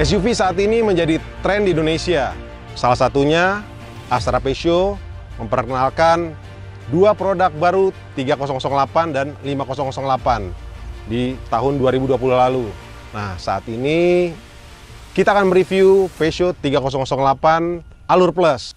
SUV saat ini menjadi tren di Indonesia. Salah satunya Astra Peugeot memperkenalkan dua produk baru 3008 dan 5008 di tahun 2020 lalu. Nah, saat ini kita akan mereview Peugeot 3008 Allure Plus.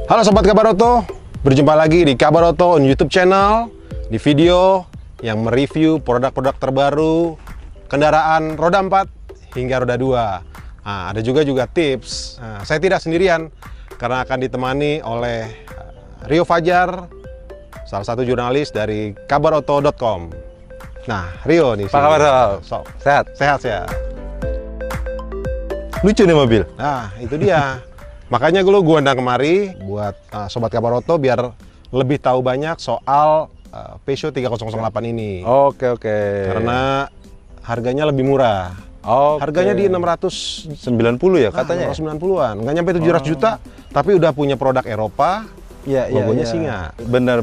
Halo Sobat Kabar Oto, berjumpa lagi di Kabar Oto on YouTube channel, di video yang mereview produk-produk terbaru kendaraan roda 4 hingga roda 2. Nah, ada juga tips. Nah, saya tidak sendirian karena akan ditemani oleh Rio Fajar, salah satu jurnalis dari kabaroto.com. Nah, Rio nih. Apa kabar? Sehat? Sehat ya. Lucu nih mobil. Nah, itu dia. Makanya gue undang kemari buat Sobat Kabar Oto biar lebih tahu banyak soal Peugeot 3008 ini. Oke. Karena harganya lebih murah. Harganya di 690 ya katanya. 690-an. Nggak nyampe 700 juta, tapi udah punya produk Eropa. Logonya singa. Bener.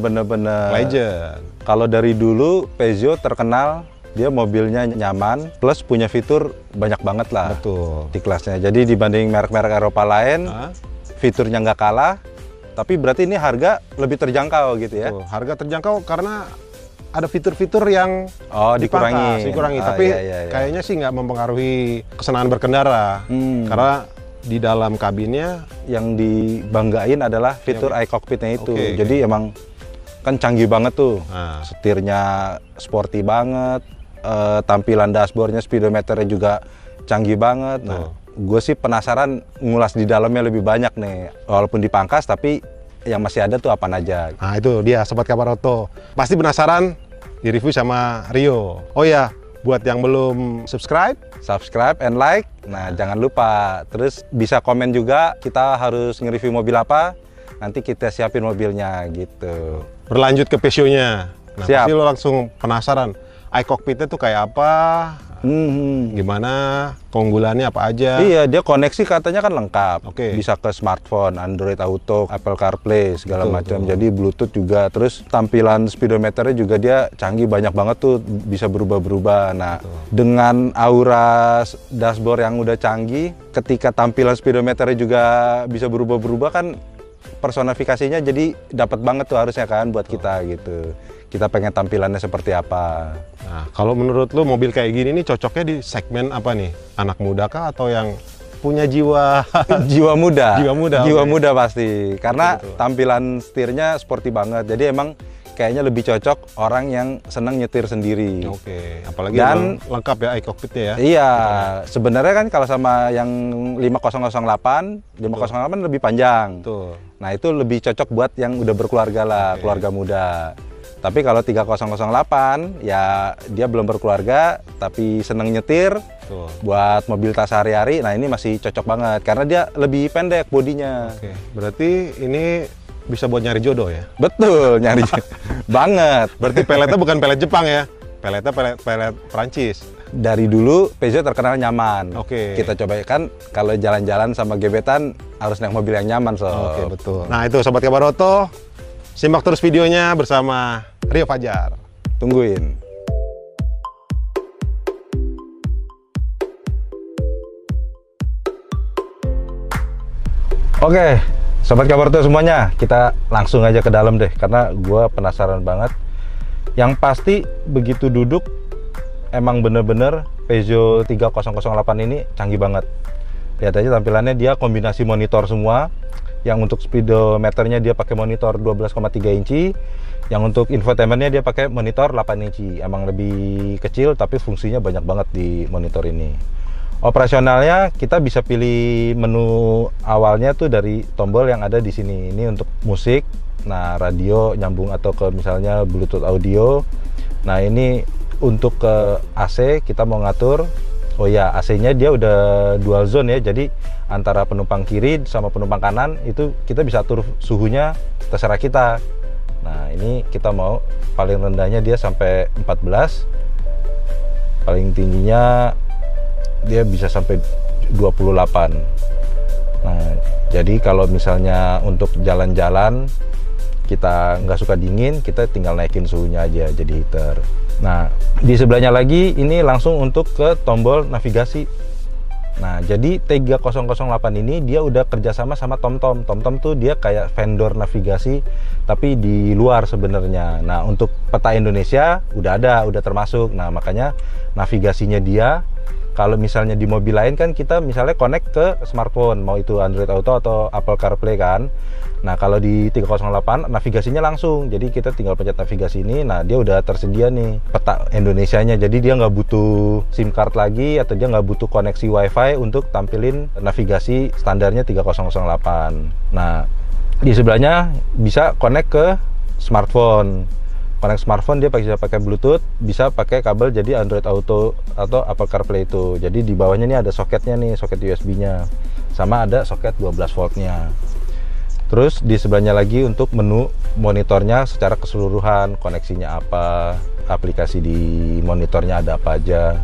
Legend. Kalau dari dulu Peugeot terkenal dia mobilnya nyaman, plus punya fitur banyak banget lah. Betul. Di kelasnya. Jadi dibanding merek-merek Eropa lain, fiturnya nggak kalah, tapi berarti ini harga lebih terjangkau gitu ya? Betul. Harga terjangkau karena ada fitur-fitur yang dikurangi. Tapi kayaknya sih nggak mempengaruhi kesenangan berkendara. Karena di dalam kabinnya yang dibanggain adalah fitur iCockpit-nya itu. Jadi emang kan canggih banget tuh. Setirnya sporty banget. Tampilan dashboardnya, speedometernya juga canggih banget. Nah, gue sih penasaran ngulas di dalamnya lebih banyak nih. Walaupun dipangkas, tapi yang masih ada tuh apa aja. Nah, itu dia Sobat Kabar Oto. Pasti penasaran di-review sama Rio. Oh ya, buat yang belum subscribe and like. Nah, jangan lupa. Terus bisa komen juga, kita harus nge-review mobil apa. Nanti kita siapin mobilnya gitu. Berlanjut ke Peugeot-nya. Nah, Siap. pasti lo langsung penasaran. iCockpit-nya tuh kayak apa? Gimana? Keunggulannya apa aja? Iya, dia koneksi katanya kan lengkap. Bisa ke smartphone, Android Auto, Apple CarPlay, segala macam. Jadi Bluetooth juga. Terus tampilan speedometernya juga dia canggih, banyak banget tuh, bisa berubah-berubah. Nah, dengan aura dashboard yang udah canggih, ketika tampilan speedometernya juga bisa berubah-berubah kan, personifikasinya jadi dapat banget tuh harusnya kan buat kita gitu. Kita pengen tampilannya seperti apa. Nah, kalau menurut lo mobil kayak gini nih cocoknya di segmen apa nih? Anak muda kah atau yang punya jiwa muda? Jiwa muda pasti. Karena betul. Tampilan setirnya sporty banget. Jadi emang kayaknya lebih cocok orang yang senang nyetir sendiri. Apalagi dan lengkap ya iCockpit-nya ya. Iya, sebenarnya kan kalau sama yang 5008 lebih panjang. Nah, itu lebih cocok buat yang udah berkeluarga lah, keluarga muda. Tapi kalau 3008 ya dia belum berkeluarga tapi seneng nyetir. Buat mobilitas sehari-hari. Nah, ini masih cocok banget karena dia lebih pendek bodinya. Berarti ini bisa buat nyari jodoh ya? Betul, nyari jodoh banget. Berarti peletnya bukan pelet Jepang ya? Peletnya pelet Prancis. Dari dulu Peugeot terkenal nyaman. Kita coba kan kalau jalan-jalan sama gebetan harus naik mobil yang nyaman. Betul. Nah, itu Sobat Kabar Oto, simak terus videonya bersama Rio Fajar. Tungguin. Oke, Sobat Kabar Oto semuanya, kita langsung aja ke dalam deh, karena gue penasaran banget. Yang pasti begitu duduk, emang bener-bener Peugeot 3008 ini canggih banget. Lihat aja tampilannya, dia kombinasi monitor semua. Yang untuk speedometernya dia pakai monitor 12,3 inci. Yang untuk infotainmentnya dia pakai monitor 8 inci. Emang lebih kecil tapi fungsinya banyak banget di monitor ini. Operasionalnya kita bisa pilih menu awalnya tuh dari tombol yang ada di sini. Ini untuk musik. Nah, radio nyambung atau ke misalnya Bluetooth audio. Nah, ini untuk ke AC kita mau ngatur Oh ya, AC-nya dia udah dual zone ya, jadi antara penumpang kiri sama penumpang kanan itu kita bisa atur suhunya terserah kita. Nah ini kita mau paling rendahnya dia sampai 14, paling tingginya dia bisa sampai 28. Nah jadi kalau misalnya untuk jalan-jalan kita nggak suka dingin, kita tinggal naikin suhunya aja jadi heater. Nah di sebelahnya lagi ini langsung untuk ke tombol navigasi. Nah jadi T3008 ini dia udah kerjasama sama TomTom. TomTom tuh dia kayak vendor navigasi tapi di luar sebenarnya. Nah untuk peta Indonesia udah termasuk. Nah makanya navigasinya dia, kalau misalnya di mobil lain kan kita misalnya connect ke smartphone, mau itu Android Auto atau Apple CarPlay kan. Nah kalau di 308 navigasinya langsung, jadi kita tinggal pencet navigasi ini. Nah dia udah tersedia nih peta Indonesianya, jadi dia nggak butuh SIM card lagi atau dia nggak butuh koneksi WiFi untuk tampilin navigasi standarnya 3008. Nah di sebelahnya bisa connect ke smartphone. Connect smartphone dia bisa pakai Bluetooth, bisa pakai kabel jadi Android Auto atau Apple CarPlay itu. Jadi di bawahnya nih ada soketnya nih, soket USB-nya, sama ada soket 12 voltnya. Terus di sebelahnya lagi untuk menu monitornya secara keseluruhan, koneksinya apa, aplikasi di monitornya ada apa aja.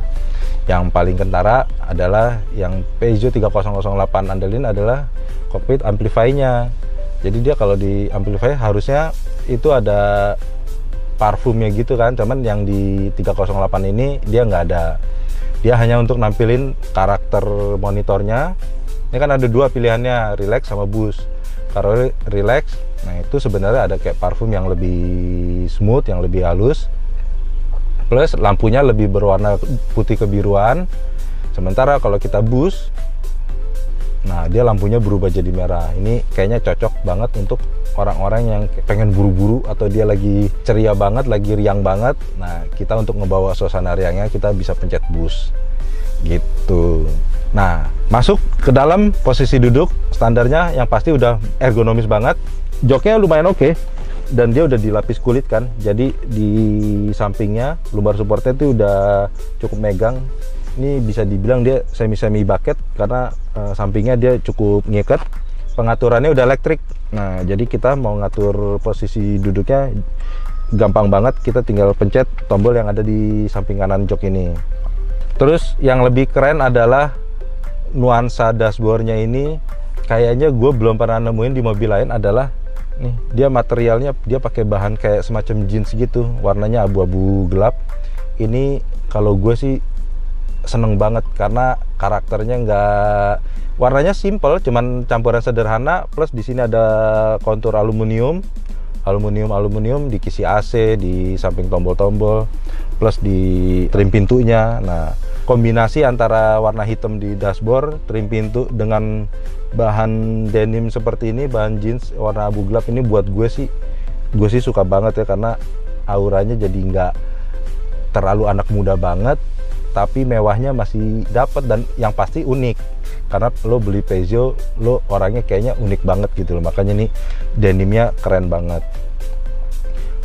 Yang paling kentara adalah yang Peugeot 3008 andelin adalah cockpit amplify-nya. Jadi dia kalau di amplify harusnya itu ada parfumnya gitu kan, cuman yang di 308 ini dia nggak ada. Dia hanya untuk nampilin karakter monitornya. Ini kan ada dua pilihannya, relax sama boost. Kalau relax, nah itu sebenarnya ada kayak parfum yang lebih smooth, yang lebih halus, plus lampunya lebih berwarna putih kebiruan. Sementara kalau kita boost, nah dia lampunya berubah jadi merah. Ini kayaknya cocok banget untuk orang-orang yang pengen buru-buru atau dia lagi ceria banget, lagi riang banget. Nah kita untuk ngebawa suasana riangnya kita bisa pencet boost gitu. Nah masuk ke dalam posisi duduk standarnya yang pasti udah ergonomis banget. Joknya lumayan oke, dan dia udah dilapis kulit kan, jadi di sampingnya lumbar supportnya itu udah cukup megang. Ini bisa dibilang dia semi bucket karena sampingnya dia cukup ngiket. Pengaturannya udah elektrik. Nah jadi kita mau ngatur posisi duduknya gampang banget, kita tinggal pencet tombol yang ada di samping kanan jok ini. Terus yang lebih keren adalah nuansa dashboardnya ini, kayaknya gue belum pernah nemuin di mobil lain. Adalah nih, dia materialnya dia pakai bahan kayak semacam jeans gitu, warnanya abu-abu gelap. Ini kalau gue sih seneng banget karena karakternya nggak, warnanya simple, cuman campuran sederhana, plus di sini ada kontur aluminium dikisi AC di samping tombol-tombol, plus di trim pintunya. Nah kombinasi antara warna hitam di dashboard, trim pintu dengan bahan denim seperti ini, bahan jeans warna abu gelap, ini buat gue sih suka banget ya, karena auranya jadi nggak terlalu anak muda banget, tapi mewahnya masih dapat, dan yang pasti unik. Karena lo beli Peugeot, lo orangnya kayaknya unik banget gitu loh, makanya nih denimnya keren banget.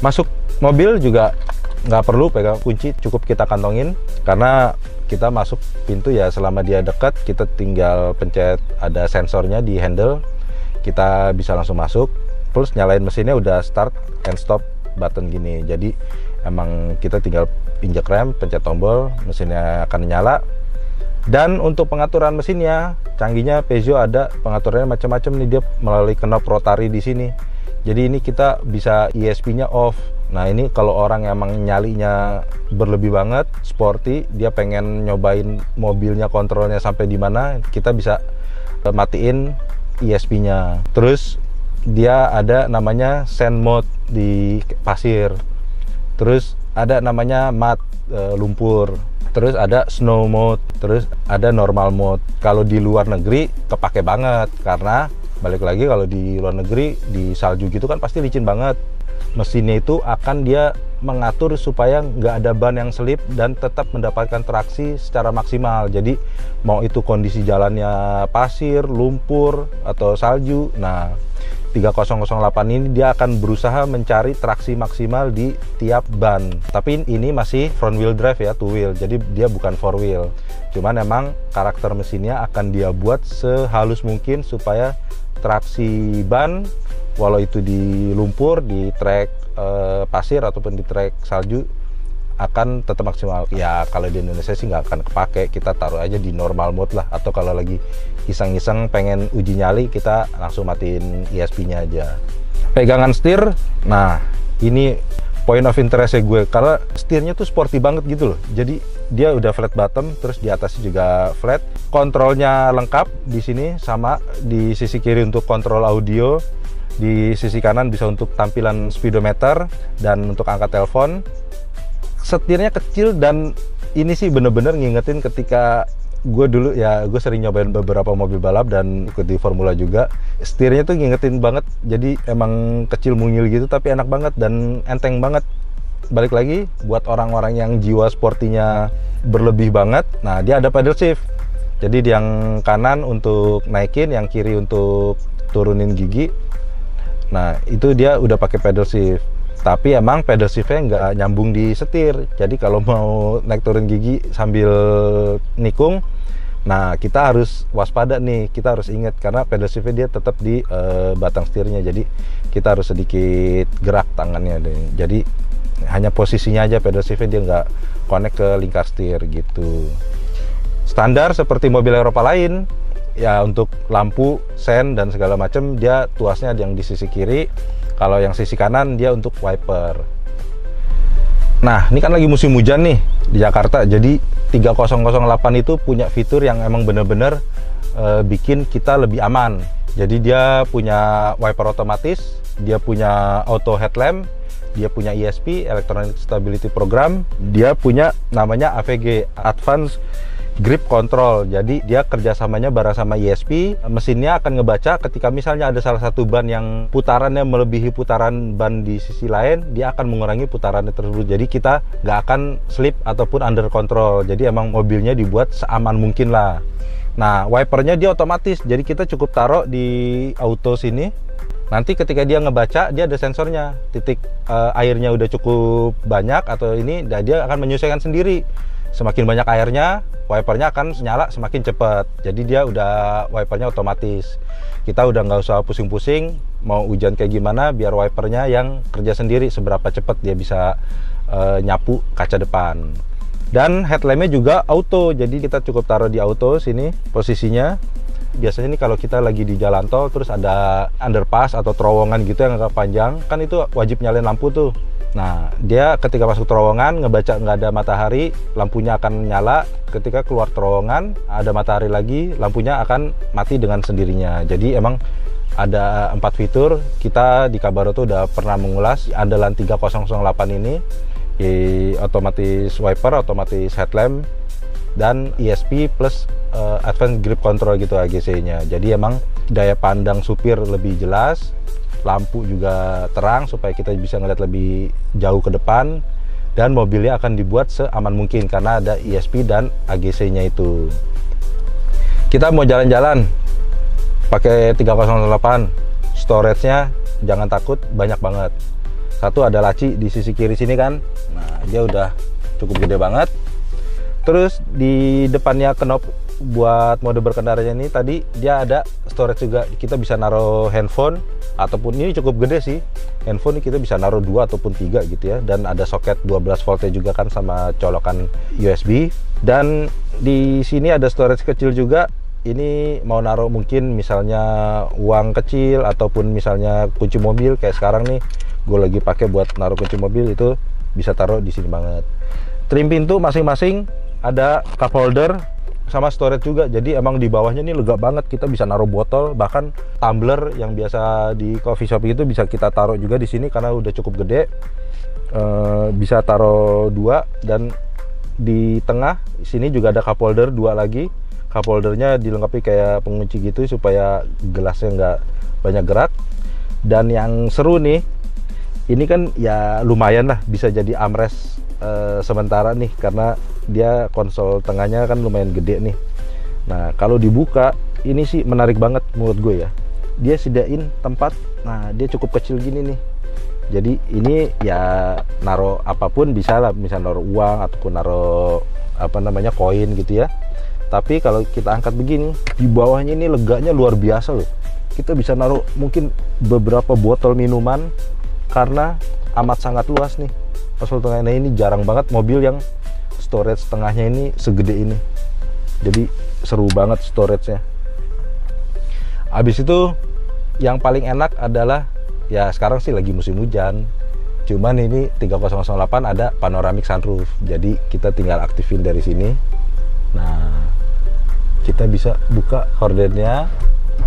Masuk mobil juga nggak perlu pegang kunci, cukup kita kantongin, karena kita masuk pintu ya selama dia dekat, kita tinggal pencet ada sensornya di handle, kita bisa langsung masuk. Plus nyalain mesinnya udah start and stop button gini, jadi emang kita tinggal injek rem, pencet tombol, mesinnya akan nyala. Dan untuk pengaturan mesinnya, canggihnya Peugeot ada pengaturannya macam-macam nih, dia melalui knob rotary di sini. Jadi ini kita bisa ESP-nya off. Nah ini kalau orang emang nyalinya berlebih banget, sporty, dia pengen nyobain mobilnya kontrolnya sampai di mana, kita bisa matiin ESP-nya. Terus dia ada namanya sand mode di pasir. Terus ada namanya mat, lumpur. Terus ada snow mode, terus ada normal mode. Kalau di luar negeri kepake banget, karena balik lagi kalau di luar negeri di salju gitu kan pasti licin banget. Mesinnya itu akan dia mengatur supaya nggak ada ban yang selip dan tetap mendapatkan traksi secara maksimal. Jadi mau itu kondisi jalannya pasir, lumpur, atau salju, nah 3008 ini dia akan berusaha mencari traksi maksimal di tiap ban. Tapi ini masih front wheel drive ya, two wheel, jadi dia bukan four wheel. Cuman emang karakter mesinnya akan dia buat sehalus mungkin supaya traksi ban, walau itu di lumpur, di trek pasir ataupun di trek salju, akan tetap maksimal. Ya kalau di Indonesia sih nggak akan kepake, kita taruh aja di normal mode lah, atau kalau lagi iseng-iseng pengen uji nyali, kita langsung matiin ESP-nya aja. Pegangan setir, nah ini point of interest gue, karena setirnya tuh sporty banget gitu loh. Jadi dia udah flat bottom, terus di atasnya juga flat. Kontrolnya lengkap di sini, sama di sisi kiri untuk kontrol audio, di sisi kanan bisa untuk tampilan speedometer dan untuk angkat telepon. Setirnya kecil, dan ini sih bener-bener ngingetin ketika gue dulu ya, gue sering nyobain beberapa mobil balap dan ikut di Formula juga. Setirnya tuh ngingetin banget, jadi emang kecil mungil gitu tapi enak banget dan enteng banget. Balik lagi buat orang-orang yang jiwa sportinya berlebih banget, nah dia ada pedal shift. Jadi yang kanan untuk naikin, yang kiri untuk turunin gigi. Nah itu dia udah pakai pedal shift. Tapi emang pedal shiftnya nggak nyambung di setir. Jadi kalau mau naik turun gigi sambil nikung, nah kita harus waspada nih, kita harus ingat karena pedal shiftnya dia tetap di batang setirnya. Jadi kita harus sedikit gerak tangannya deh. Jadi hanya posisinya aja pedal shiftnya, dia nggak connect ke lingkar setir gitu. Standar seperti mobil Eropa lain, ya untuk lampu, sen dan segala macam dia tuasnya yang di sisi kiri. Kalau yang sisi kanan dia untuk wiper. Nah, ini kan lagi musim hujan nih di Jakarta. Jadi 3008 itu punya fitur yang emang bener-bener bikin kita lebih aman. Jadi dia punya wiper otomatis, dia punya auto headlamp, dia punya ESP, Electronic Stability Program, dia punya namanya AVG, Advanced Grip Control. Jadi dia kerjasamanya bareng sama ESP. Mesinnya akan ngebaca ketika misalnya ada salah satu ban yang putarannya melebihi putaran ban di sisi lain, dia akan mengurangi putarannya tersebut. Jadi kita nggak akan slip ataupun under control. Jadi emang mobilnya dibuat seaman mungkin lah. Nah wipernya dia otomatis, jadi kita cukup taruh di auto sini. Nanti ketika dia ngebaca, dia ada sensornya, titik airnya udah cukup banyak atau ini, dan dia akan menyesuaikan sendiri. Semakin banyak airnya, wipernya akan nyala semakin cepat. Jadi dia udah wipernya otomatis. Kita udah nggak usah pusing-pusing mau hujan kayak gimana, biar wipernya yang kerja sendiri seberapa cepat dia bisa nyapu kaca depan. Dan headlampnya juga auto, jadi kita cukup taruh di auto sini posisinya. Biasanya nih kalau kita lagi di jalan tol terus ada underpass atau terowongan gitu yang agak panjang, kan itu wajib nyalain lampu tuh. Nah, dia ketika masuk terowongan, ngebaca nggak ada matahari, lampunya akan nyala. Ketika keluar terowongan, ada matahari lagi, lampunya akan mati dengan sendirinya. Jadi emang ada 4 fitur. Kita di Kabaroto udah pernah mengulas andalan 3008 ini. Otomatis wiper, otomatis headlamp, dan ESP plus Advanced Grip Control gitu AGC-nya. Jadi emang daya pandang supir lebih jelas, lampu juga terang supaya kita bisa ngeliat lebih jauh ke depan, dan mobilnya akan dibuat seaman mungkin karena ada ESP dan AGC-nya itu. Kita mau jalan-jalan pakai 3008, storage-nya jangan takut, banyak banget. Satu ada laci di sisi kiri sini kan, nah dia udah cukup gede banget. Terus di depannya knob buat mode berkendaranya ini tadi dia ada storage juga, kita bisa naruh handphone, ataupun ini cukup gede sih, handphone ini kita bisa naruh 2 ataupun 3 gitu ya. Dan ada soket 12 voltnya juga kan sama colokan USB. Dan di sini ada storage kecil juga, ini mau naruh mungkin misalnya uang kecil ataupun misalnya kunci mobil. Kayak sekarang nih gue lagi pakai buat naruh kunci mobil, itu bisa taruh di sini banget. Trim pintu masing-masing ada cup holder sama storage juga. Jadi emang di bawahnya ini lega banget, kita bisa naruh botol, bahkan tumbler yang biasa di coffee shop itu bisa kita taruh juga di sini karena udah cukup gede. Bisa taruh 2, dan di tengah sini juga ada cup holder 2 lagi. Cup holdernya dilengkapi kayak pengunci gitu supaya gelasnya nggak banyak gerak. Dan yang seru nih, ini kan ya lumayan lah bisa jadi armrest sementara nih, karena dia konsol tengahnya kan lumayan gede nih. Nah kalau dibuka ini sih menarik banget menurut gue ya, dia sediain tempat. Nah dia cukup kecil gini nih, jadi ini ya naruh apapun bisa lah, misal naruh uang ataupun naruh apa namanya koin gitu ya. Tapi kalau kita angkat begini, di bawahnya ini leganya luar biasa loh. Kita bisa naruh mungkin beberapa botol minuman karena amat sangat luas nih. Konsol tengahnya ini jarang banget mobil yang storage tengahnya ini segede ini. Jadi seru banget storage-nya. Habis itu yang paling enak adalah ya sekarang sih lagi musim hujan. Cuman ini 3008 ada panoramic sunroof. Jadi kita tinggal aktifin dari sini. Nah, kita bisa buka hordennya,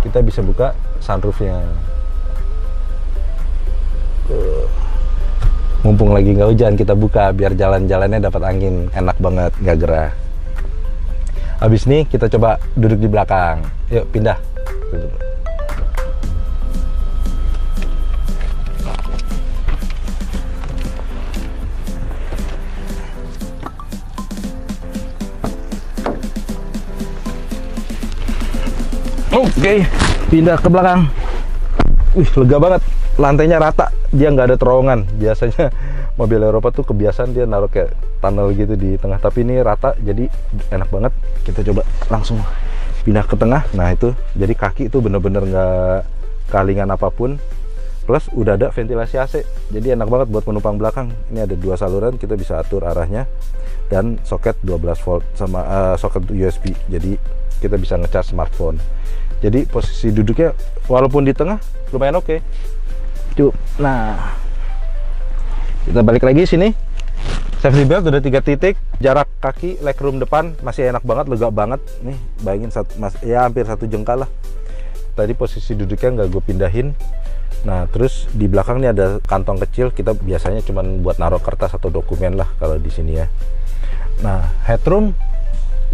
kita bisa buka sunroofnya. Mumpung lagi nggak hujan, kita buka biar jalan-jalannya dapat angin, enak banget, nggak gerah. Habis ini kita coba duduk di belakang. Yuk pindah. Oke, pindah ke belakang. Lega banget. Lantainya rata, dia nggak ada terowongan. Biasanya mobil Eropa tuh kebiasaan dia naruh kayak tunnel gitu di tengah, tapi ini rata, jadi enak banget. Kita coba langsung pindah ke tengah. Nah itu, jadi kaki itu bener-bener nggak kalingan apapun. Plus udah ada ventilasi AC, jadi enak banget buat penumpang belakang. Ini ada 2 saluran, kita bisa atur arahnya, dan soket 12 volt sama soket USB. Jadi kita bisa ngecas smartphone. Jadi posisi duduknya walaupun di tengah lumayan oke. Nah, kita balik lagi sini. Safety belt udah 3 titik, jarak kaki legroom depan masih enak banget, lega banget. Nih, bayangin ya hampir 1 jengkal lah. Tadi posisi duduknya nggak gue pindahin. Nah, terus di belakang nih ada kantong kecil. Kita biasanya cuman buat naruh kertas atau dokumen lah kalau di sini ya. Nah, headroom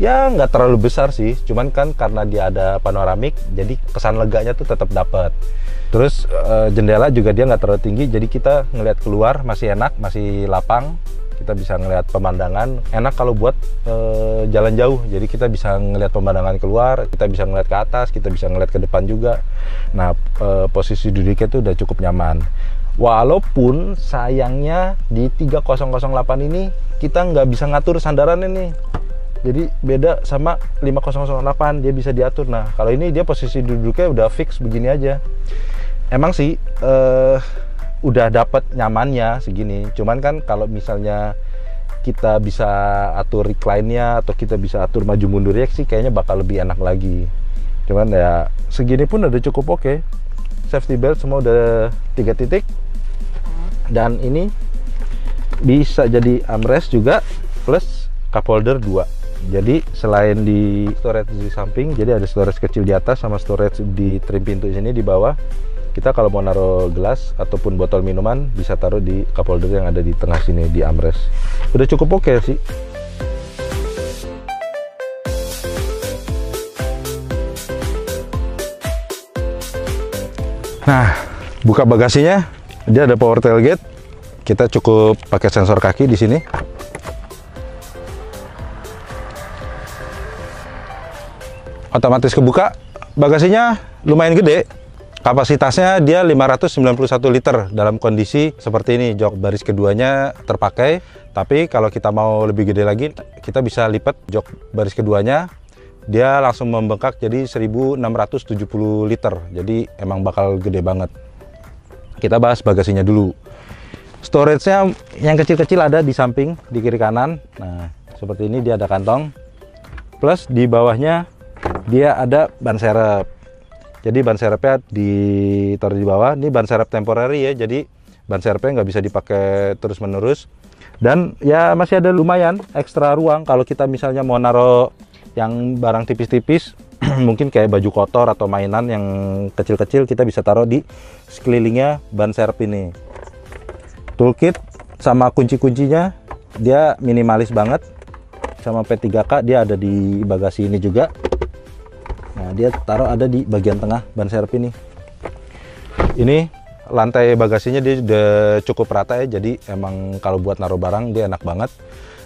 ya nggak terlalu besar sih, cuman kan karena dia ada panoramik, jadi kesan leganya tuh tetap dapat. Terus jendela juga dia nggak terlalu tinggi, jadi kita ngelihat keluar masih enak, masih lapang. Kita bisa ngelihat pemandangan, enak kalau buat jalan jauh. Jadi kita bisa ngelihat pemandangan keluar, kita bisa ngelihat ke atas, kita bisa ngelihat ke depan juga. Nah, posisi duduknya tuh udah cukup nyaman. Walaupun sayangnya di 3008 ini kita nggak bisa ngatur sandarannya nih. Jadi beda sama 5008, dia bisa diatur. Nah, kalau ini dia posisi duduknya udah fix begini aja. Emang sih udah dapet nyamannya segini. Cuman kan kalau misalnya kita bisa atur recline-nya atau kita bisa atur maju mundurnya sih kayaknya bakal lebih enak lagi. Cuman ya segini pun udah cukup oke. Safety belt semua udah 3 titik. Dan ini bisa jadi armrest juga plus cup holder 2. Jadi selain di storage di samping, jadi ada storage kecil di atas sama storage di trim pintu sini di bawah. Kita kalau mau naruh gelas ataupun botol minuman bisa taruh di cup holder yang ada di tengah sini di armrest. Udah cukup oke sih. Nah, buka bagasinya, dia ada power tailgate. Kita cukup pakai sensor kaki di sini. Otomatis kebuka. Bagasinya lumayan gede. Kapasitasnya dia 591 liter dalam kondisi seperti ini. Jok baris keduanya terpakai. Tapi kalau kita mau lebih gede lagi, kita bisa lipat jok baris keduanya. Dia langsung membengkak jadi 1670 liter. Jadi emang bakal gede banget. Kita bahas bagasinya dulu. Storage-nya yang kecil-kecil ada di samping, di kiri kanan. Nah, seperti ini dia ada kantong. Plus di bawahnya dia ada ban serep. Jadi ban serepnya ditaruh di bawah. Ini ban serep temporary ya, jadi ban serepnya nggak bisa dipakai terus menerus. Dan ya masih ada lumayan ekstra ruang kalau kita misalnya mau naruh yang barang tipis-tipis, mungkin kayak baju kotor atau mainan yang kecil-kecil, kita bisa taruh di sekelilingnya ban serep ini. Toolkit sama kunci-kuncinya dia minimalis banget. Sama P3K dia ada di bagasi ini juga. Nah, dia taruh ada di bagian tengah ban serep ini. Ini lantai bagasinya dia udah cukup rata ya, jadi emang kalau buat naruh barang dia enak banget.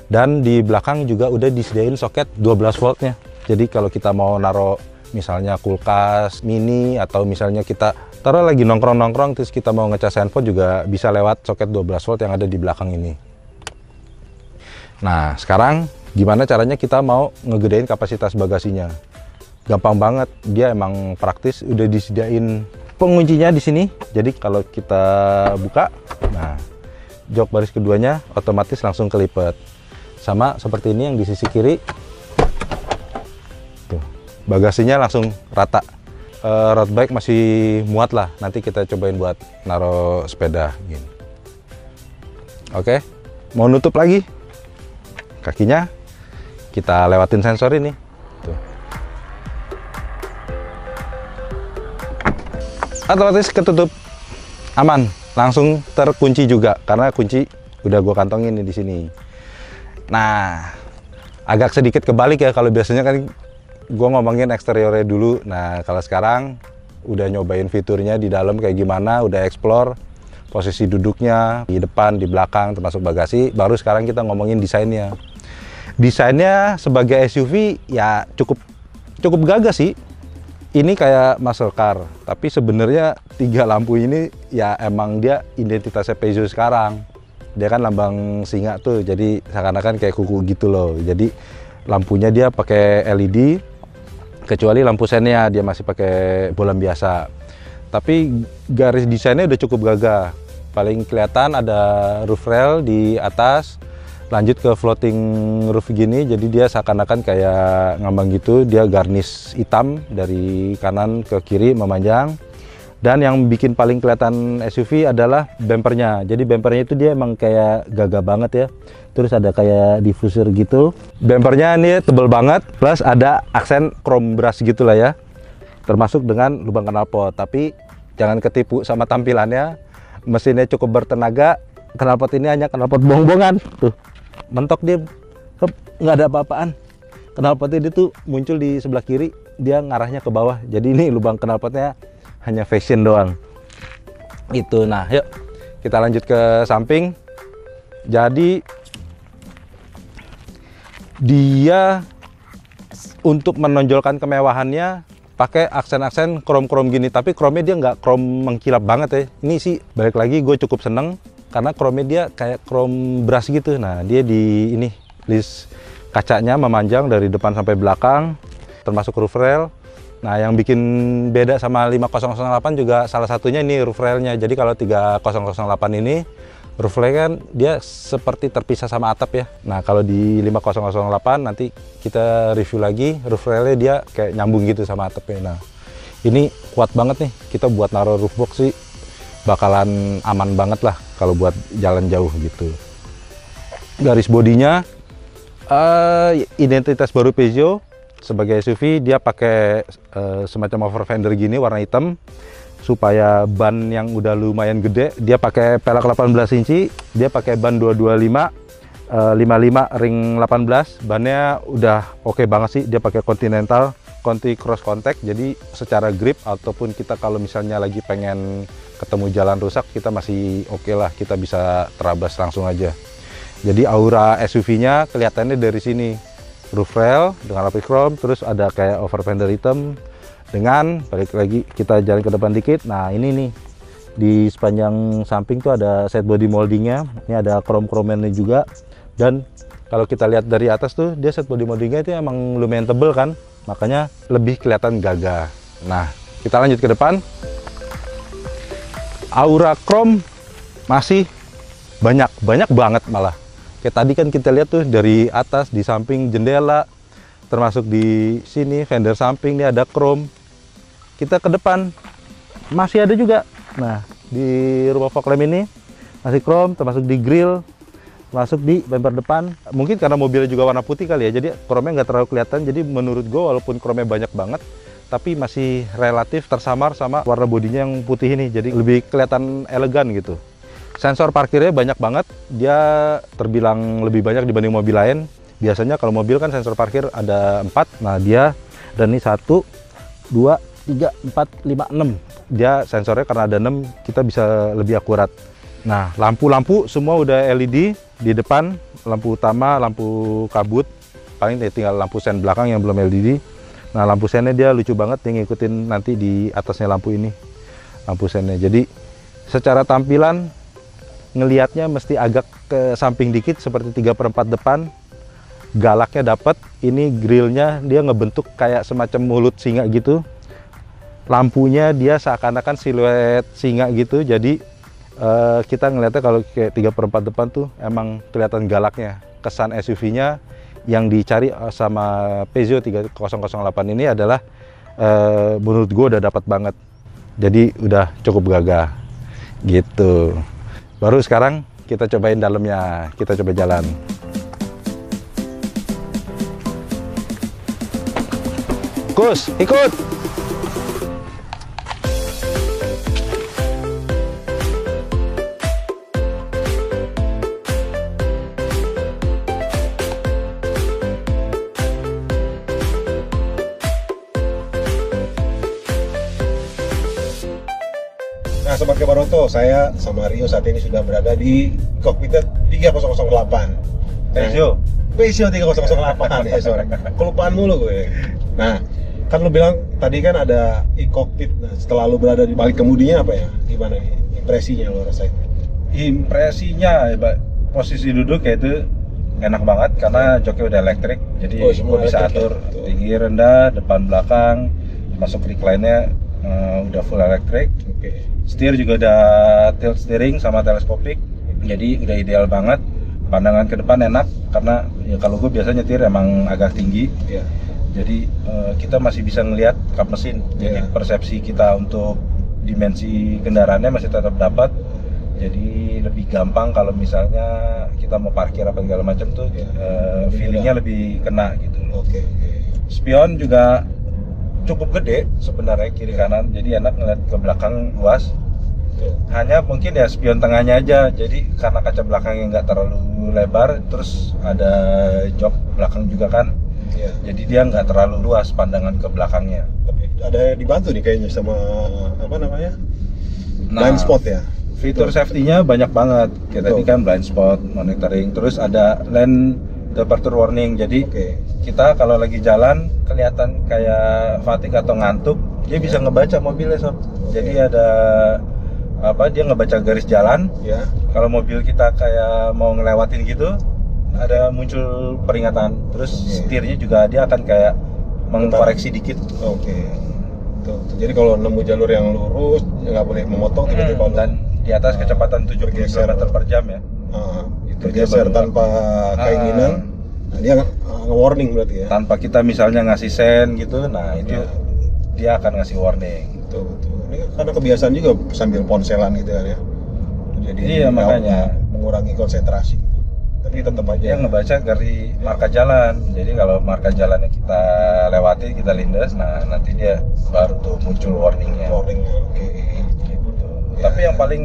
Dan di belakang juga udah disediain soket 12 voltnya. Jadi kalau kita mau naruh misalnya kulkas mini atau misalnya kita taruh lagi nongkrong-nongkrong terus kita mau ngecas handphone juga bisa lewat soket 12 volt yang ada di belakang ini. Nah, sekarang Gimana caranya kita mau ngegedein kapasitas bagasinya? Gampang banget, dia emang praktis, udah disediain penguncinya di sini. Jadi kalau kita buka, nah jok baris keduanya otomatis langsung kelipet. Sama seperti ini yang di sisi kiri. Tuh, bagasinya langsung rata. Road bike masih muat lah, nanti kita cobain buat naruh sepeda gini. Oke, mau nutup lagi kakinya, kita lewatin sensor ini. Tuh. Otomatis ketutup, aman, langsung terkunci juga karena kunci udah gua kantongin di sini. Nah, agak sedikit kebalik ya, kalau biasanya kan gue ngomongin eksteriornya dulu. Nah, kalau sekarang udah nyobain fiturnya di dalam kayak gimana, udah explore posisi duduknya di depan, di belakang, termasuk bagasi. Baru sekarang kita ngomongin desainnya. Desainnya sebagai SUV ya cukup gagah sih. Ini kayak muscle car, tapi sebenarnya 3 lampu ini ya emang dia identitasnya Peugeot sekarang. Dia kan lambang singa tuh, jadi seakan-akan kayak kuku gitu loh. Jadi lampunya dia pakai LED. Kecuali lampu sennya dia masih pakai bolam biasa. Tapi garis desainnya udah cukup gagah. Paling kelihatan ada roof rail di atas, lanjut ke floating roof gini. Jadi dia seakan-akan kayak ngambang gitu. Dia garnish hitam dari kanan ke kiri memanjang. Dan yang bikin paling kelihatan SUV adalah bumpernya. Jadi bumpernya itu dia emang kayak gagah banget ya. Terus ada kayak diffuser gitu. Bumpernya ini tebel banget, plus ada aksen chrome brush gitu lah ya. Termasuk dengan lubang knalpot. Tapi jangan ketipu sama tampilannya. Mesinnya cukup bertenaga. Knalpot ini hanya knalpot bohong-bohongan. Tuh, mentok dia, nggak ada apa-apaan. Knalpotnya dia tuh muncul di sebelah kiri, dia ngarahnya ke bawah. Jadi ini lubang knalpotnya hanya fashion doang. Itu. Nah, yuk kita lanjut ke samping. Jadi dia untuk menonjolkan kemewahannya pakai aksen-aksen krom-krom gini, tapi kromnya dia nggak krom mengkilap banget ya. Ini sih balik lagi gue cukup seneng karena kromnya dia kayak krom brush gitu. Nah, dia di ini list kacanya memanjang dari depan sampai belakang, termasuk roof rail. Nah, yang bikin beda sama 5008 juga salah satunya ini roof railnya. Jadi kalau 3008 ini roof rail kan dia seperti terpisah sama atap ya. Nah, kalau di 5008 nanti kita review lagi, roof railnya dia kayak nyambung gitu sama atapnya. Nah, ini kuat banget nih. Kita buat naruh roof box sih bakalan aman banget lah kalau buat jalan jauh gitu. Garis bodinya identitas baru Peugeot. Sebagai SUV dia pakai semacam over fender gini warna hitam, supaya ban yang udah lumayan gede dia pakai pelek 18 inci, dia pakai ban 225 55 ring 18. Bannya udah oke banget sih, dia pakai Continental Conti Cross Contact. Jadi secara grip ataupun kita kalau misalnya lagi pengen ketemu jalan rusak, kita masih oke lah, kita bisa terabas langsung aja. Jadi aura SUV-nya kelihatannya dari sini. Roof rail dengan lapis chrome, terus ada kayak over fender hitam dengan, balik lagi kita jalan ke depan dikit. Nah, ini nih di sepanjang samping tuh ada set body moldingnya. Ini ada chrome-chromennya juga. Dan kalau kita lihat dari atas tuh dia set body moldingnya itu emang lumayan tebel kan, makanya lebih kelihatan gagah. Nah, kita lanjut ke depan. Aura chrome masih banyak banget malah. Kayak tadi kan kita lihat tuh dari atas, di samping jendela, termasuk di sini fender samping ini ada chrome. Kita ke depan masih ada juga. Nah, di rumah fog lamp ini masih chrome, termasuk di grill, masuk di bumper depan. Mungkin karena mobilnya juga warna putih kali ya, jadi chrome-nya nggak terlalu kelihatan. Jadi menurut gue walaupun chrome-nya banyak banget, tapi masih relatif tersamar sama warna bodinya yang putih ini. Jadi lebih kelihatan elegan gitu. Sensor parkirnya banyak banget, dia terbilang lebih banyak dibanding mobil lain. Biasanya kalau mobil kan sensor parkir ada 4, nah dia dan ini 1, 2, 3, 4, 5, 6. Dia sensornya karena ada 6, kita bisa lebih akurat. Nah, lampu-lampu semua udah LED di depan, lampu utama, lampu kabut, paling tinggal lampu sen belakang yang belum LED. Nah, lampu sennya dia lucu banget, yang ngikutin nanti di atasnya lampu ini, lampu sennya. Jadi secara tampilan ngelihatnya mesti agak ke samping dikit seperti 3/4 depan. galaknya dapat. Ini grillnya dia ngebentuk kayak semacam mulut singa gitu. Lampunya dia seakan-akan siluet singa gitu. Jadi kita ngeliatnya kalau kayak 3/4 depan tuh emang kelihatan galaknya. Kesan SUV-nya yang dicari sama Peugeot 3008 ini adalah menurut gue udah dapat banget. Jadi udah cukup gagah gitu. Baru sekarang kita cobain dalamnya, kita coba jalan. Kus, ikut! Nah, Sobat Kabaroto, saya sama Rio saat ini sudah berada di kokpit 3008. Peugeot. Peugeot 3008 ya, sorry. Kelupaan mulu gue. Nah, kan lu bilang tadi kan ada e-cockpit. Nah, setelah lu berada di balik kemudinya apa ya? Gimana nih impresinya lu rasain? Impresinya, posisi duduk ya itu enak banget karena joknya udah elektrik. Jadi gue bisa atur tinggi, rendah, depan, belakang. Masuk recline-nya udah full elektrik. Oke. Setir juga udah tilt steering sama teleskopik, jadi udah ideal banget. Pandangan ke depan enak karena ya kalau gue biasanya nyetir emang agak tinggi, Iya. jadi kita masih bisa ngelihat kap mesin. Jadi persepsi kita untuk dimensi kendaraannya masih tetap dapat. Jadi lebih gampang kalau misalnya kita mau parkir apa segala macam tuh, feelingnya lebih kena gitu. Oke. Spion juga cukup gede sebenarnya kiri kanan, jadi enak ngeliat ke belakang luas. Hanya mungkin ya spion tengahnya aja, jadi karena kaca belakangnya nggak terlalu lebar, terus ada jok belakang juga kan, jadi dia nggak terlalu luas pandangan ke belakangnya. Tapi ada dibantu nih kayaknya sama apa namanya? Blind spot ya. Fitur safety-nya banyak banget. Kayak tadi kan blind spot monitoring, terus ada lane departure warning. Jadi kita kalau lagi jalan kelihatan kayak fatigue atau ngantuk, dia bisa ngebaca mobilnya, Sob. Jadi ada apa, dia ngebaca garis jalan. Kalau mobil kita kayak mau ngelewatin gitu, ada muncul peringatan. Terus setirnya juga dia akan kayak mengkoreksi dikit. Jadi kalau nemu jalur yang lurus, nggak boleh memotong tiba-tiba. Dan di atas kecepatan 70 km per jam ya. Bergeser tanpa keinginan. Nah, dia warning berarti ya. Tanpa kita misalnya ngasih sen gitu, nah itu dia akan ngasih warning. Betul. Ini karena kebiasaan juga sambil ponselan gitu kan ya. Jadi makanya mengurangi konsentrasi. Tapi tetap aja dia ngebaca dari marka jalan. Jadi kalau marka jalannya kita lewati, kita lindas, nah nanti dia baru tuh muncul warningnya. Gitu. Tapi yang paling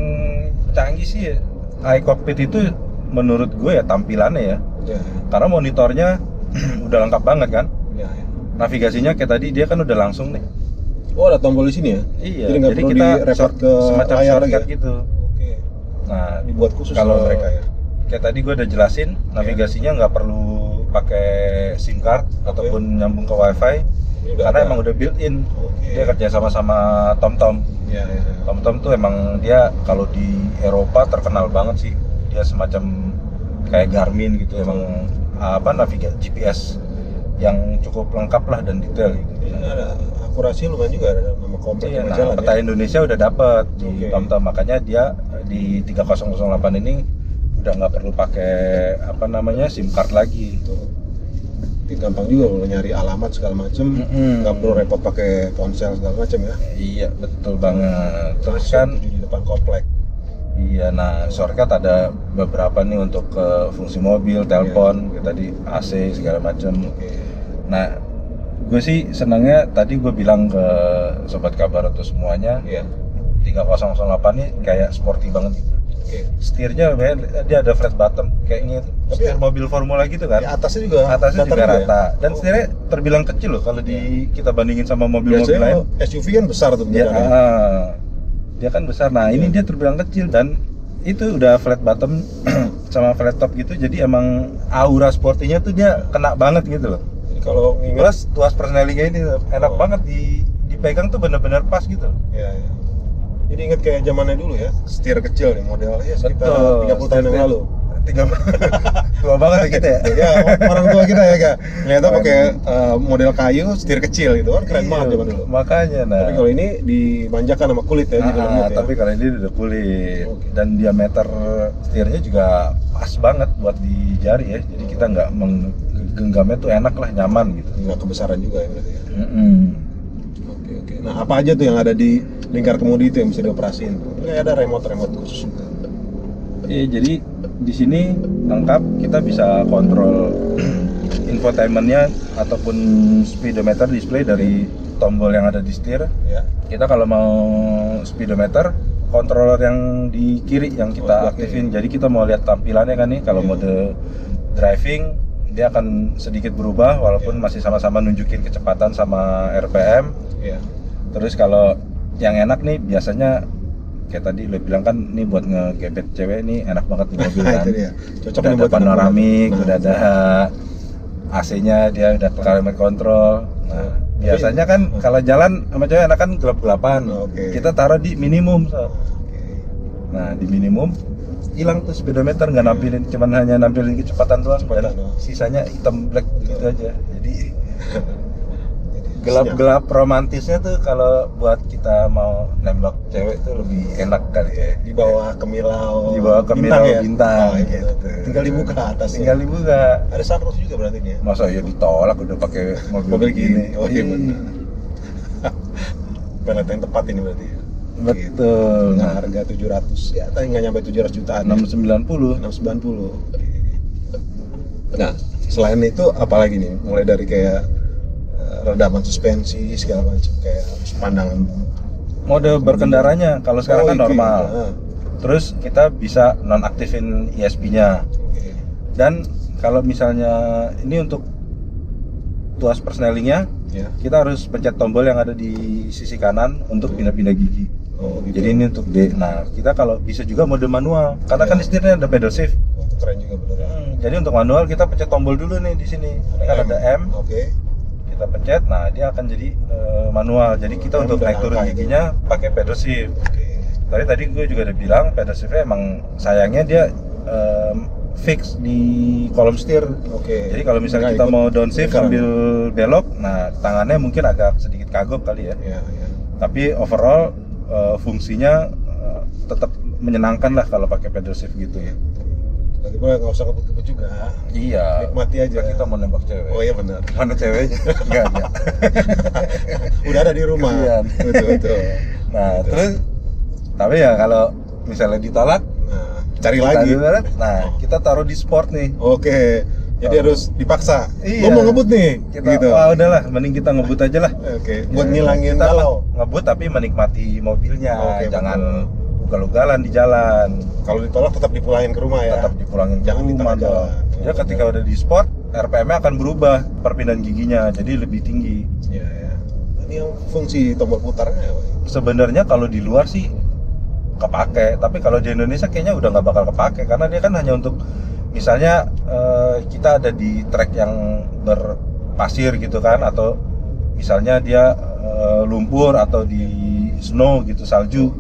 canggih sih iCockpit itu menurut gue ya tampilannya ya. Karena monitornya udah lengkap banget kan. Navigasinya kayak tadi dia kan udah langsung nih. Oh, ada tombol di sini ya? Iya. Jadi nggak perlu di-refer ke semacam layar lagi ya? gitu. Nah, dibuat khusus kalau mereka ya. Kayak tadi gue udah jelasin, navigasinya nggak perlu pakai SIM card ataupun nyambung ke WiFi. Karena emang udah built-in. Dia kerja sama TomTom. TomTom tuh emang dia kalau di Eropa terkenal banget sih. Dia semacam kayak Garmin gitu, emang apa, navigasi GPS yang cukup lengkap lah dan detail gitu. Ada akurasi lumayan juga, ada nama komplek nah, jalan peta Indonesia udah dapet di TomTom, makanya dia di 3008 ini udah nggak perlu pakai apa namanya SIM card lagi. Jadi gampang juga kalau nyari alamat segala macem, nggak perlu repot pakai ponsel segala macem ya. Iya, betul banget. Terus kan di depan komplek. Iya, nah shortcut ada beberapa nih untuk fungsi mobil, telepon, tadi AC segala macam. Nah, gue sih senangnya tadi gue bilang ke Sobat Kabaroto semuanya, 3008 ini kayak sporty banget gitu. Setirnya dia ada flat bottom kayak setir mobil formula gitu kan. Atasnya juga rata. Dan setirnya terbilang kecil loh kalau kita bandingin sama mobil-mobil lain. SUV kan besar tuh beneran. Dia kan besar. Nah, ini dia terbilang kecil dan itu udah flat bottom sama flat top gitu. Jadi emang aura sportinya tuh dia kena banget gitu loh. Jadi kalau plus tuas persneling ini enak banget dipegang tuh bener-bener pas gitu. Iya. Jadi inget kayak zamannya dulu ya, setir kecil nih modelnya sekitar 30 tahun yang lalu. tua banget ya kita ya. Ya, orang tua kita ya kak. Ternyata pakai model kayu, setir kecil gitu kan, keren banget zaman dulu. Makanya, nah. Tapi kalau ini dimanjakan sama kulit ya, jadi lembut ya. Tapi kalau ini udah kulit dan diameter setirnya juga pas banget buat di jari ya. Jadi kita nggak menggenggamnya tuh enak lah, nyaman gitu. Nggak kebesaran juga ya berarti ya. Oke. Nah, apa aja tuh yang ada di lingkar kemudi itu yang bisa dioperasiin? Kayak ada remote khusus juga. Iya, jadi di sini lengkap, kita bisa kontrol infotainmentnya ataupun speedometer display dari tombol yang ada di setir. Ya. Kita kalau mau speedometer, controller yang di kiri yang kita aktifin. Jadi kita mau lihat tampilannya kan nih, kalau mode driving dia akan sedikit berubah walaupun masih sama-sama nunjukin kecepatan sama RPM. Terus kalau yang enak nih biasanya kayak tadi lo bilang kan, nih buat ngegebet cewek nih enak banget di mobil kan. Cocok udah nih ada buat panoramik, udah ada AC-nya, dia udah climate control. Nah, biasanya kan kalau jalan sama cewek enak kan gelap-gelapan. Kita taruh di minimum. Nah, di minimum hilang tuh speedometer, nggak nampilin, cuman hanya nampilin kecepatan doang, dan sisanya hitam black gitu aja. Jadi gelap-gelap romantisnya tuh kalau buat kita mau nembak cewek tuh lebih enak kali ya. Di bawah kemilau, bintang ya? gitu. Tinggal dibuka atasnya. Tinggal dibuka. Ada sunroof juga berarti dia. Masa ya ditolak udah pakai mobil gini. Oh iya benar. Pelet yang tepat ini berarti ya. Betul. Dengan harga 700 ya, tapi nggak nyampe 700 jutaan. 690. 690. Nah, selain itu apalagi nih? Mulai dari kayak redaman suspensi segala macam, kayak pandangan mode berkendaranya kalau sekarang kan normal. Terus kita bisa nonaktifin ESP-nya. Dan kalau misalnya ini untuk tuas persnelingnya, kita harus pencet tombol yang ada di sisi kanan untuk pindah-pindah gigi. Gitu. Jadi ini untuk D. Nah, kita kalau bisa juga mode manual, karena kan di setirnya ada pedal shift. Itu keren juga bener. Jadi untuk manual kita pencet tombol dulu nih di sini. Ini kan ada M. Kita pencet, nah dia akan jadi manual. Jadi kita untuk naik turun giginya pakai pedal shift. Tadi gue juga udah bilang pedal shiftnya emang sayangnya dia fix di kolom setir. Jadi kalau misalnya kita mau downshift sambil belok, nah tangannya mungkin agak sedikit kagok kali ya. Tapi overall fungsinya tetap menyenangkan lah kalau pakai pedal shift gitu ya. Lagi pula nggak usah kebut-kebut juga. Iya. Nikmati aja. Kan kita mau nembak cewek. Oh iya benar. Mana ceweknya? Enggak. Udah ada di rumah. Iya. Betul. Nah, terus tapi ya kalau misalnya ditolak, cari lagi. Nah, kita taruh di sport nih. Jadi harus dipaksa. Iya. Gua mau ngebut nih. Kita, gitu. Wah udahlah, mending kita ngebut aja lah. Buat ngilangin galau. Ngebut tapi menikmati mobilnya. Jangan ugal-ugalan di jalan. Kalau ditolak tetap dipulangin ke rumah ya. Tetap dipulangin. Jangan di tengah jalan. Ya ketika udah di sport, RPM-nya akan berubah perpindahan giginya, jadi lebih tinggi. Iya. Ini yang fungsi tombol putarnya. Sebenarnya kalau di luar sih kepake, tapi kalau di Indonesia kayaknya udah nggak bakal kepake karena dia kan hanya untuk misalnya kita ada di trek yang berpasir gitu kan, atau misalnya dia lumpur atau di snow gitu, salju.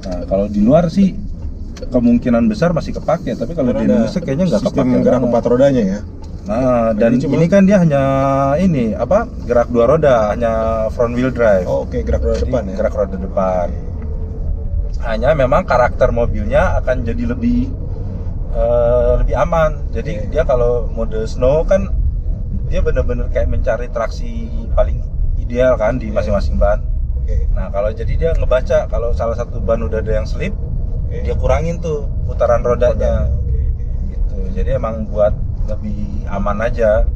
Nah, kalau di luar sih kemungkinan besar masih kepake, tapi kalau di Indonesia kayaknya nggak kepake. Sistem gerak 4 rodanya ya. Nah, dan ini kan dia hanya gerak 2 roda, hanya front wheel drive. Gerak roda depan ya. Gerak roda depan. Hanya memang karakter mobilnya akan jadi lebih aman. Jadi dia kalau mode snow kan dia benar-benar kayak mencari traksi paling ideal kan di masing-masing ban. Nah, kalau jadi dia ngebaca kalau salah satu ban udah ada yang slip, dia kurangin tuh putaran rodanya. Gitu. Jadi emang buat lebih aman aja.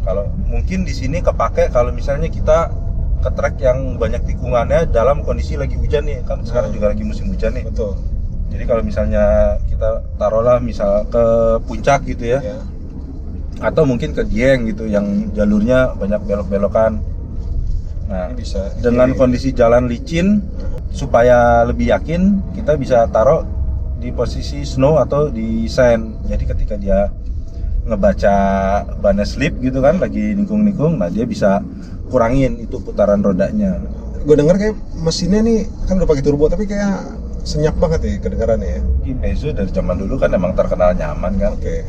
Kalau mungkin di sini kepake kalau misalnya kita ke trek yang banyak tikungannya dalam kondisi lagi hujan nih, kan sekarang juga lagi musim hujan nih. Betul. Jadi kalau misalnya kita taruhlah misal ke puncak gitu ya. Atau mungkin ke Dieng gitu yang jalurnya banyak belok-belokan. Nah, bisa dengan kondisi jalan licin, supaya lebih yakin kita bisa taruh di posisi snow atau di sand. Jadi ketika dia ngebaca bannya slip gitu kan, lagi nikung-nikung, nah dia bisa kurangin itu putaran rodanya. Gue denger kayak mesinnya nih kan udah pakai turbo, tapi kayak senyap banget ya kedengarannya ya. Ini Peugeot dari zaman dulu kan emang terkenal nyaman kan. Oke.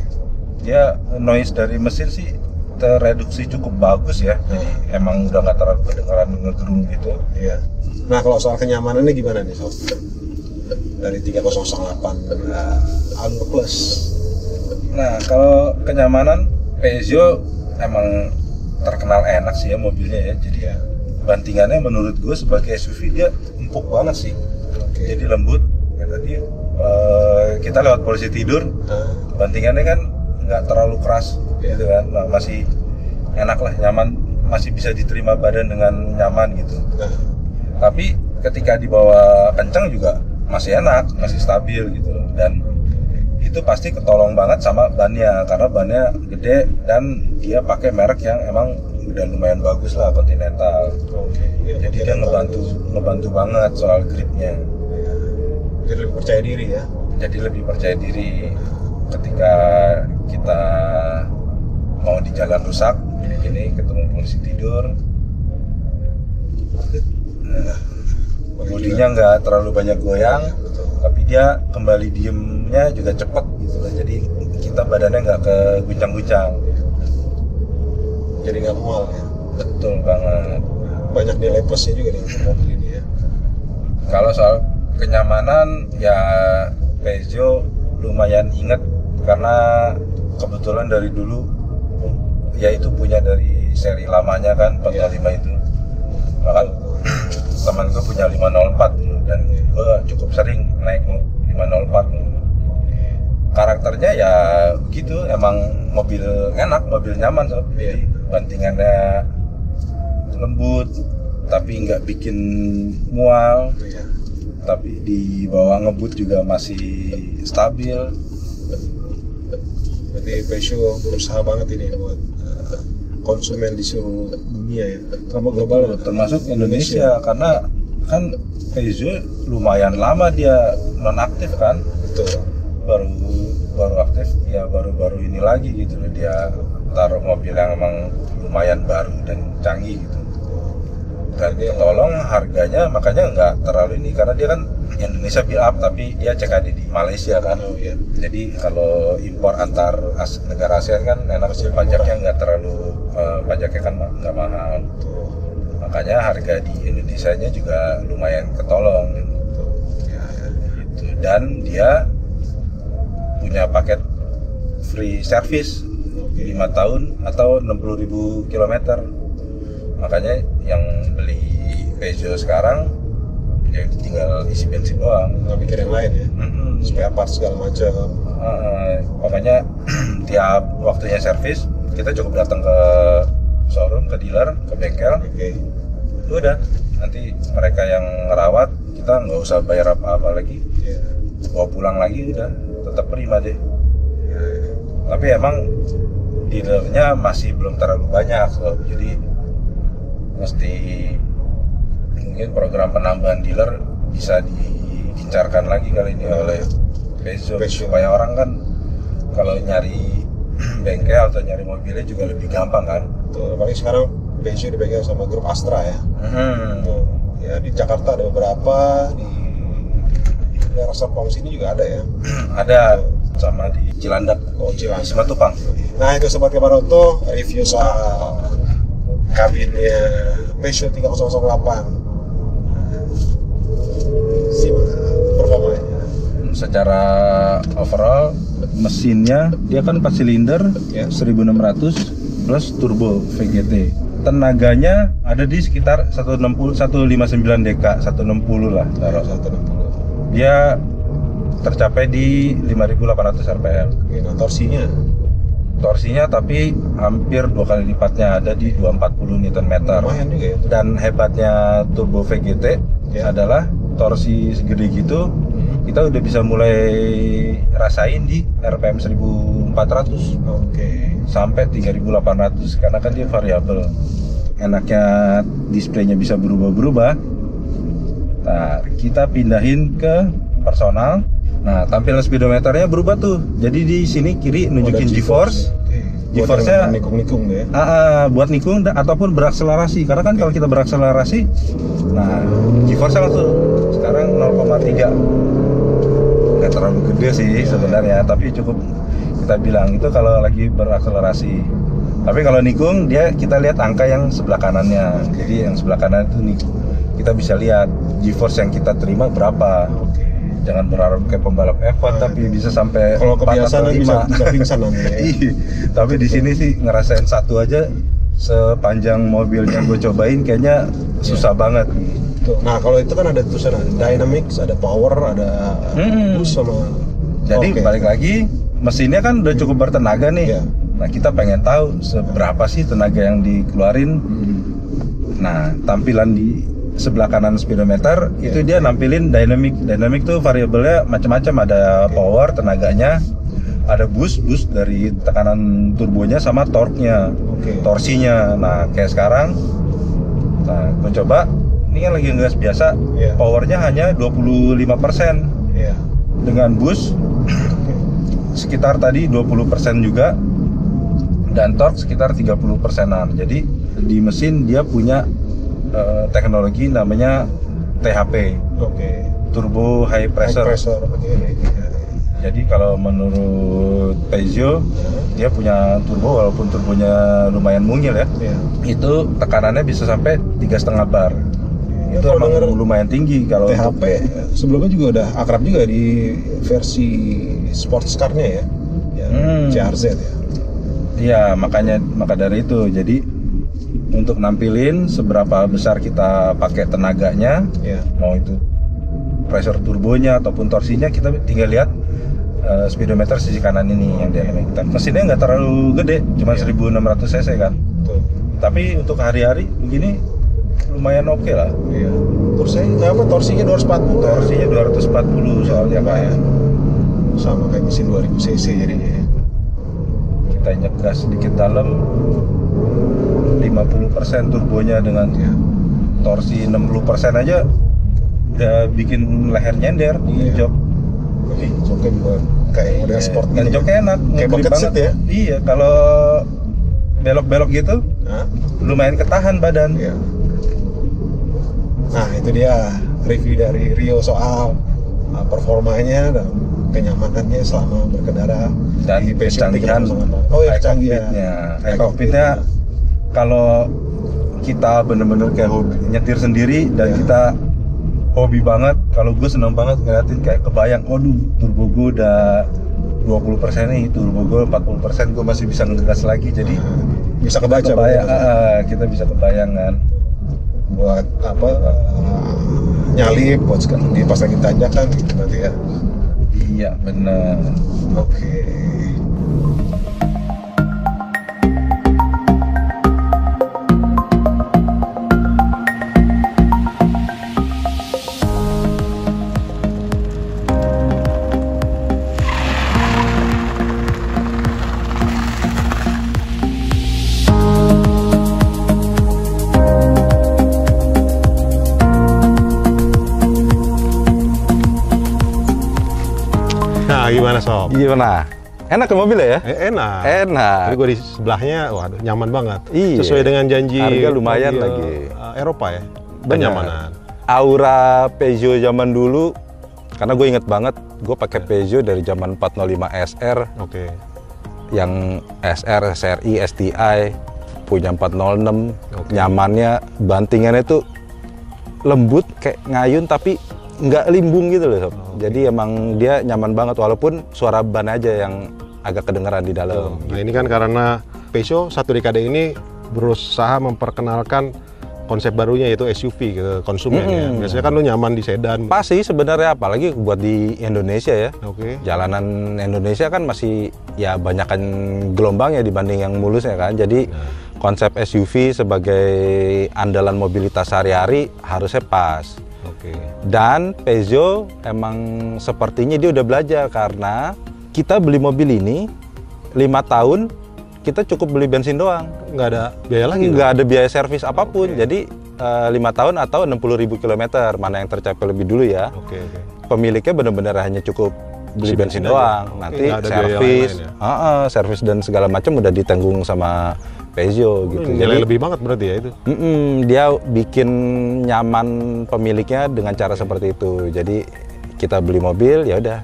Dia noise dari mesin sih tereduksi cukup bagus ya. Jadi emang udah nggak terlalu kedengaran ngegerung gitu. Iya. Nah kalau soal kenyamanannya gimana nih Sob? Dari 3008 Allure Plus. Nah kalau kenyamanan Peugeot emang terkenal enak sih ya mobilnya ya. Jadi ya bantingannya menurut gue sebagai SUV dia empuk banget sih. Jadi lembut. Ya tadi kita lewat posisi tidur, bantingannya kan nggak terlalu keras gitu kan. Nah, masih enak lah, nyaman, masih bisa diterima badan dengan nyaman gitu. Tapi ketika dibawa kencang juga masih enak, masih stabil gitu. Dan itu pasti ketolong banget sama bannya, karena bannya gede dan dia pakai merek yang emang udah lumayan bagus lah, Continental. Jadi dia ngebantu banget soal gripnya. Jadi lebih percaya diri ya. Jadi lebih percaya diri ketika kita mau di jalan rusak ini ketemu posisi tidur. Bodinya nggak terlalu banyak goyang, tapi dia kembali diemnya juga cepet gitu lah. Jadi kita badannya nggak keguncang-guncang. Jadi nggak mual ya. Betul banget. Banyak nilai plusnya juga nih untuk mobil ini ya. Kalau soal kenyamanan ya Peugeot lumayan inget karena kebetulan dari dulu ya itu punya dari seri lamanya kan 45 itu. Bahkan teman gue punya 504 dulu dan gue cukup sering naik 504. Karakternya ya begitu, emang mobil enak, mobil nyaman so. Jadi bantingannya lembut tapi nggak bikin mual. Tapi di bawah ngebut juga masih stabil. Berarti Peugeot berusaha banget ini buat konsumen di seluruh dunia ya, sama global. Termasuk Indonesia karena kan Peugeot lumayan lama dia nonaktif kan. Betul. Baru aktif ya baru ini lagi gitu loh, dia taruh mobil yang emang lumayan baru dan canggih gitu. Dan dia tolong harganya makanya nggak terlalu ini karena dia kan Indonesia build up tapi dia CKD di Malaysia kan. Jadi kalau impor antar negara ASEAN kan enak sih, pajaknya nggak terlalu pajaknya kan nggak mahal. Makanya harga di Indonesia-nya juga lumayan ketolong gitu. Dan dia punya paket free service 5 tahun atau 60.000 km. Makanya yang beli Peugeot sekarang ya tinggal isi bensin doang, nggak mikir yang lain ya. Spare part segala macam. Makanya tiap waktunya servis kita cukup datang ke showroom, ke dealer, ke bengkel. Udah nanti mereka yang ngerawat, kita nggak usah bayar apa-apa lagi. Bawa pulang lagi udah tetap prima deh. Tapi emang dealernya masih belum terlalu banyak loh, jadi mesti mungkin program penambahan dealer bisa digencarkan lagi kali ini oleh Peugeot supaya orang kan kalau nyari bengkel atau nyari mobilnya juga lebih gampang kan. Tuh, apalagi sekarang Peugeot dipegang sama grup Astra ya. Tuh, ya di Jakarta ada beberapa, di daerah Serpong sini juga ada ya. Ada sama di Cilandak, Cilandak, Simatupang. Nah itu Sobat Kabar Auto, review soal kabinnya Peugeot 3008. Simak performanya. Secara overall mesinnya dia kan 4 silinder 1600 plus turbo VGT. Tenaganya ada di sekitar 159 dk, 160 lah taruh. 160. Dia tercapai di 5.800 rpm. Oke, nah torsinya tapi hampir 2 kali lipatnya, ada di 240 Nm. Lumayan juga ya. Dan hebatnya turbo VGT adalah torsi segede gitu kita udah bisa mulai rasain di RPM 1400 sampai 3800 karena kan dia variabel. Enaknya displaynya bisa berubah-berubah. Nah, kita pindahin ke personal. Nah, tampilan speedometernya berubah tuh. Jadi di sini kiri nunjukin G-force. G-force-nya nikung-nikung ya. Buat nikung ataupun berakselerasi. Karena kan kalau kita berakselerasi, nah G-force langsung sekarang sekarang 0,3. Nggak terlalu gede sih sebenarnya, tapi cukup kita bilang itu kalau lagi berakselerasi. Tapi kalau nikung kita lihat angka yang sebelah kanannya. Jadi yang sebelah kanan itu nih kita bisa lihat G-force yang kita terima berapa. Jangan berharap kayak pembalap F1 tapi bisa sampai kalau kebiasaan bisa pingsan nanti ya. Iya. Tapi di sini sih ngerasain satu aja sepanjang mobil yang gue cobain kayaknya susah banget. Tuh. Nah kalau itu kan ada tulisan dynamics, ada power, ada boost sama. Jadi balik lagi mesinnya kan udah cukup bertenaga nih. Iya. Nah kita pengen tahu seberapa sih tenaga yang dikeluarin. Nah tampilan di sebelah kanan speedometer itu dia nampilin dynamic tuh variabelnya macam-macam, ada power tenaganya, ada boost dari tekanan turbonya sama torque-nya, torsinya. Nah kayak sekarang, nah gue coba ini kan lagi ngegas biasa, powernya hanya 25%, dengan boost sekitar tadi 20% juga, dan torque sekitar 30%-an. Jadi di mesin dia punya teknologi namanya THP, Turbo High Pressure. Jadi kalau menurut Peugeot dia punya turbo, walaupun turbonya lumayan mungil ya, itu tekanannya bisa sampai 3,5 bar. Itu emang lumayan tinggi. Kalau THP sebelumnya juga udah akrab juga di versi sports car-nya ya, CRZ ya. Iya, maka dari itu jadi untuk nampilin seberapa besar kita pakai tenaganya, mau itu pressure turbonya ataupun torsinya, kita tinggal lihat speedometer sisi kanan ini yang dynamic. Mesinnya nggak terlalu gede, cuma 1600 cc kan. Tapi untuk hari-hari begini lumayan oke lah. Torsinya 240. Torsinya 240 soalnya kayak sama kayak mesin 2000 cc jadinya. Kita nyegas sedikit dalam, 50% turbonya dengan torsi 60% aja udah bikin leher nyender di jok. Joknya bukan kayak model sport gitu. Joknya enak, kayak bucket seat ya. Iya, kalau belok-belok gitu lumayan ketahan badan. Nah itu dia review dari Rio soal performanya dan kenyamanannya selama berkendara dan di Peugeot 308. Kecanggihannya. Cockpitnya kalau kita bener-bener kayak hobi nyetir sendiri dan kita hobi banget, kalau gue seneng banget ngeliatin kayak kebayang, turbo gue udah 20% nih, turbo gue 40%, gue masih bisa ngegas lagi, jadi bisa kebaca kita bisa kebayangan buat nyalip buat sekali pas lagi tanjakan gitu nanti ya. Iya benar. Gimana Sob? Gimana? Enak ke mobil ya? Enak. Enak. Tapi gue di sebelahnya, waduh nyaman banget. Iya. Sesuai dengan janji. Harga lumayan lagi. Eropa ya? Kenyamanan. Aura Peugeot zaman dulu, karena gue inget banget, gue pakai Peugeot dari zaman 405 SR. Yang SR, SRI, STI, punya 406. Nyamannya, bantingannya tuh lembut, kayak ngayun tapi nggak limbung gitu loh Sob. Jadi emang dia nyaman banget walaupun suara ban aja yang agak kedengeran di dalam. Nah ini kan karena Peugeot satu dekade ini berusaha memperkenalkan konsep barunya yaitu SUV ke konsumen ya. Biasanya kan lu nyaman di sedan. Pas sih sebenarnya, apalagi buat di Indonesia ya. Jalanan Indonesia kan masih ya banyakan gelombang ya dibanding yang mulus ya kan. Jadi konsep SUV sebagai andalan mobilitas sehari-hari harusnya pas. Dan Peugeot emang sepertinya dia udah belajar, karena kita beli mobil ini 5 tahun kita cukup beli bensin doang, nggak ada biaya lagi, nggak ada biaya servis apapun. Jadi 5 tahun atau 60.000 km, mana yang tercapai lebih dulu ya. Pemiliknya benar-benar hanya cukup beli Isi bensin bensin doang. aja. Nanti Nggak ada biaya servis, lain-lain servis dan segala macam udah ditanggung sama Peugeot gitu. Nilai lebih banget berarti ya itu. Dia bikin nyaman pemiliknya dengan cara seperti itu. Jadi kita beli mobil ya udah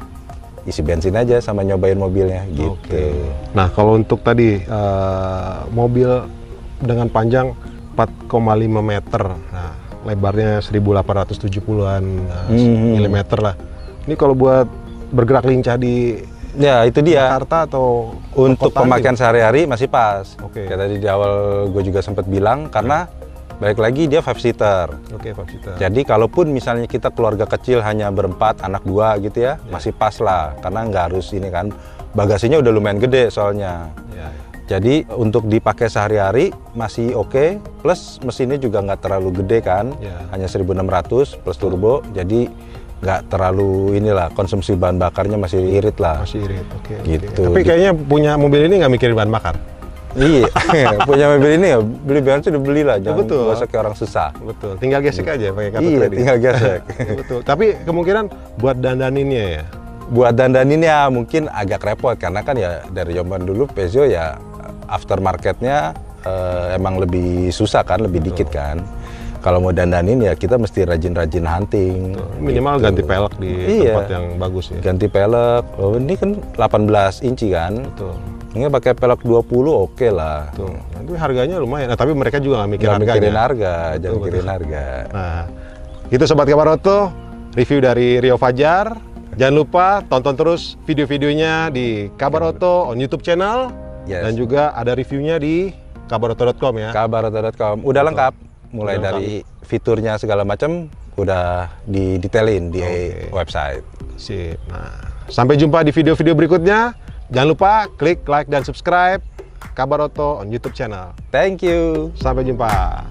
isi bensin aja sama nyobain mobilnya gitu. Oke. Nah kalau untuk tadi mobil dengan panjang 4,5 meter, nah lebarnya 1870-an milimeter lah. Ini kalau buat bergerak lincah di Ya itu dia. Jakarta atau Untuk kota pemakaian gitu? sehari-hari masih pas. Oke. Kayak tadi di awal gue juga sempat bilang karena balik lagi dia 5-seater. Oke, 5-seater. Jadi kalaupun misalnya kita keluarga kecil hanya berempat, anak 2 gitu ya, masih pas lah. Karena nggak harus ini kan, bagasinya udah lumayan gede soalnya. Ya. Jadi untuk dipakai sehari-hari masih oke. Plus mesinnya juga nggak terlalu gede kan, Ya. hanya 1600 plus turbo. Jadi nggak terlalu inilah, konsumsi bahan bakarnya masih irit lah. Masih irit, oke. Gitu. Tapi kayaknya punya mobil ini nggak mikirin bahan bakar. Iya, punya mobil ini ya beli bensin udah beli lah, jangan Betul. nggak usah kayak orang susah. Betul, tinggal gesek aja pakai kartu Iya, kredit. tinggal gesek. Betul, tapi kemungkinan buat dandaninnya ya. Buat dandaninnya mungkin agak repot karena kan ya dari zaman dulu Peugeot ya aftermarketnya emang lebih susah kan, lebih dikit kan. Kalau mau dandanin ya kita mesti rajin-rajin hunting. Minimal gitu. ganti pelek di Iya. tempat yang bagus ya. Ganti pelek. Oh, ini kan 18 inci kan. Betul. Ini pakai pelek 20 oke lah. Betul. Nanti harganya lumayan. Nah, tapi mereka juga nggak mikir Jangan harganya. mikirin harga, jangan Betul, mikirin betul. harga. Nah, itu Sobat Kabaroto, review dari Rio Fajar. Jangan lupa tonton terus video-videonya di Kabaroto on YouTube channel. Yes. Dan juga ada reviewnya di kabaroto.com ya. Kabaroto.com udah lengkap, mulai Udah dari fiturnya segala macam udah didetailin di Oke. website. Sip. Nah, sampai jumpa di video-video berikutnya. Jangan lupa klik like dan subscribe Kabaroto on YouTube channel. Thank you. Sampai jumpa.